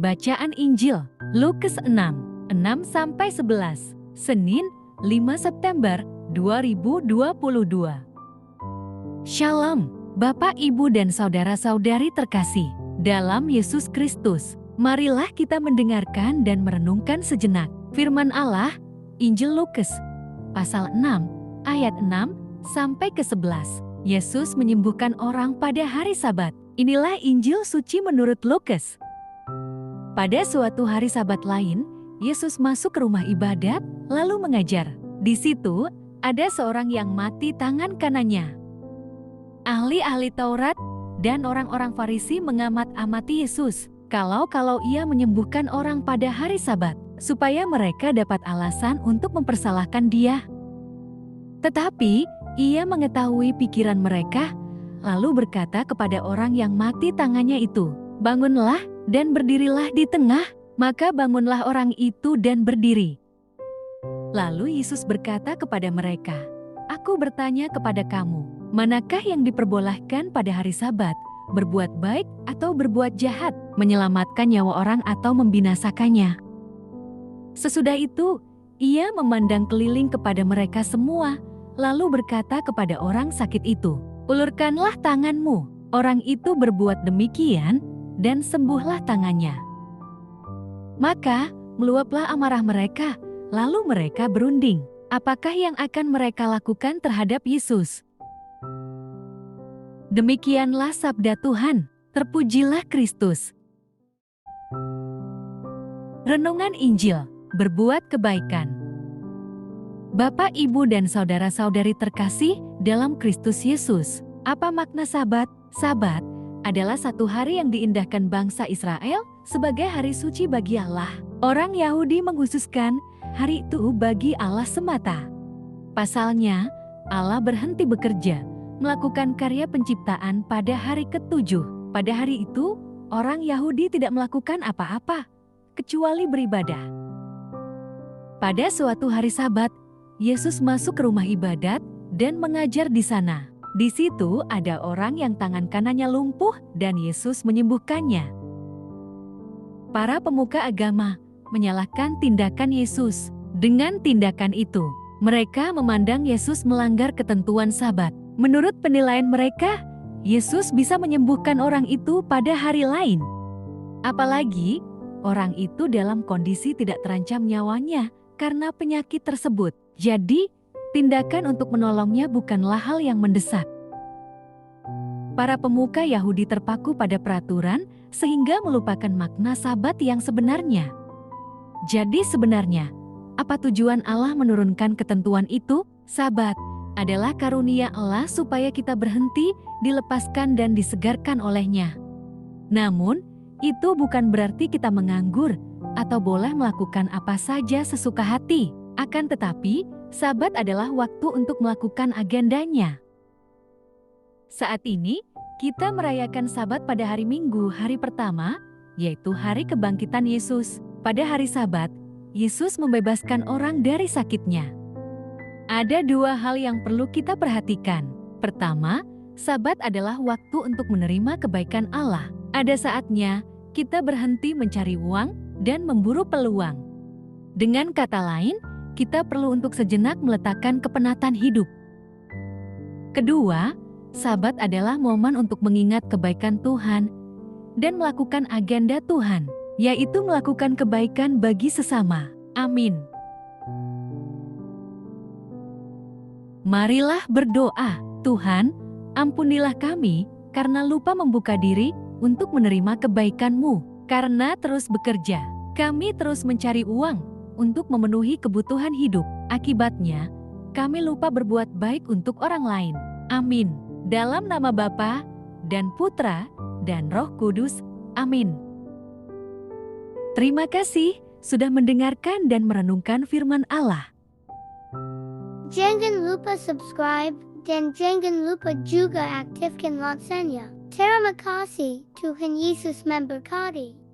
Bacaan Injil, Lukas 6:6-11, Senin, 5 September 2022. Shalom, Bapak, Ibu, dan saudara-saudari terkasih dalam Yesus Kristus. Marilah kita mendengarkan dan merenungkan sejenak firman Allah, Injil Lukas, pasal 6, ayat 6-11. Yesus menyembuhkan orang pada hari Sabat. Inilah Injil suci menurut Lukas. Pada suatu hari Sabat lain, Yesus masuk ke rumah ibadat lalu mengajar. Di situ ada seorang yang mati tangan kanannya. Ahli-ahli Taurat dan orang-orang Farisi mengamat-amati Yesus kalau ia menyembuhkan orang pada hari Sabat, supaya mereka dapat alasan untuk mempersalahkan dia. Tetapi ia mengetahui pikiran mereka, lalu berkata kepada orang yang mati tangannya itu, "Bangunlah dan berdirilah di tengah." Maka bangunlah orang itu dan berdiri. Lalu Yesus berkata kepada mereka, "Aku bertanya kepada kamu, manakah yang diperbolehkan pada hari Sabat, berbuat baik atau berbuat jahat, menyelamatkan nyawa orang atau membinasakannya?" Sesudah itu, ia memandang keliling kepada mereka semua, lalu berkata kepada orang sakit itu, "Ulurkanlah tanganmu." Orang itu berbuat demikian, dan sembuhlah tangannya. Maka meluaplah amarah mereka, lalu mereka berunding. Apakah yang akan mereka lakukan terhadap Yesus? Demikianlah sabda Tuhan. Terpujilah Kristus. Renungan Injil, berbuat kebaikan. Bapak, Ibu, dan saudara-saudari terkasih dalam Kristus Yesus, apa makna Sabat? Sabat adalah satu hari yang diindahkan bangsa Israel sebagai hari suci bagi Allah. Orang Yahudi mengkhususkan hari itu bagi Allah semata. Pasalnya, Allah berhenti bekerja, melakukan karya penciptaan pada hari ke-7. Pada hari itu, orang Yahudi tidak melakukan apa-apa, kecuali beribadah. Pada suatu hari Sabat, Yesus masuk ke rumah ibadat dan mengajar di sana. Di situ ada orang yang tangan kanannya lumpuh dan Yesus menyembuhkannya. Para pemuka agama menyalahkan tindakan Yesus. Dengan tindakan itu, mereka memandang Yesus melanggar ketentuan Sabat. Menurut penilaian mereka, Yesus bisa menyembuhkan orang itu pada hari lain. Apalagi, orang itu dalam kondisi tidak terancam nyawanya karena penyakit tersebut. Jadi, tindakan untuk menolongnya bukanlah hal yang mendesak. Para pemuka Yahudi terpaku pada peraturan sehingga melupakan makna Sabat yang sebenarnya. Jadi sebenarnya, apa tujuan Allah menurunkan ketentuan itu? Sabat adalah karunia Allah supaya kita berhenti, dilepaskan dan disegarkan olehnya. Namun, itu bukan berarti kita menganggur atau boleh melakukan apa saja sesuka hati. Akan tetapi, Sabat adalah waktu untuk melakukan agendanya. Saat ini, kita merayakan Sabat pada hari Minggu, hari pertama, yaitu hari kebangkitan Yesus. Pada hari Sabat, Yesus membebaskan orang dari sakitnya. Ada dua hal yang perlu kita perhatikan. Pertama, Sabat adalah waktu untuk menerima kebaikan Allah. Ada saatnya kita berhenti mencari uang dan memburu peluang. Dengan kata lain, kita perlu untuk sejenak meletakkan kepenatan hidup. Kedua, Sabat adalah momen untuk mengingat kebaikan Tuhan dan melakukan agenda Tuhan, yaitu melakukan kebaikan bagi sesama. Amin. Marilah berdoa. Tuhan, ampunilah kami karena lupa membuka diri untuk menerima kebaikan-Mu. Karena terus bekerja, kami terus mencari uang untuk memenuhi kebutuhan hidup. Akibatnya, kami lupa berbuat baik untuk orang lain. Amin. Dalam nama Bapa dan Putra dan Roh Kudus. Amin. Terima kasih sudah mendengarkan dan merenungkan firman Allah. Jangan lupa subscribe dan jangan lupa juga aktifkan loncengnya. Terima kasih, Tuhan Yesus memberkati.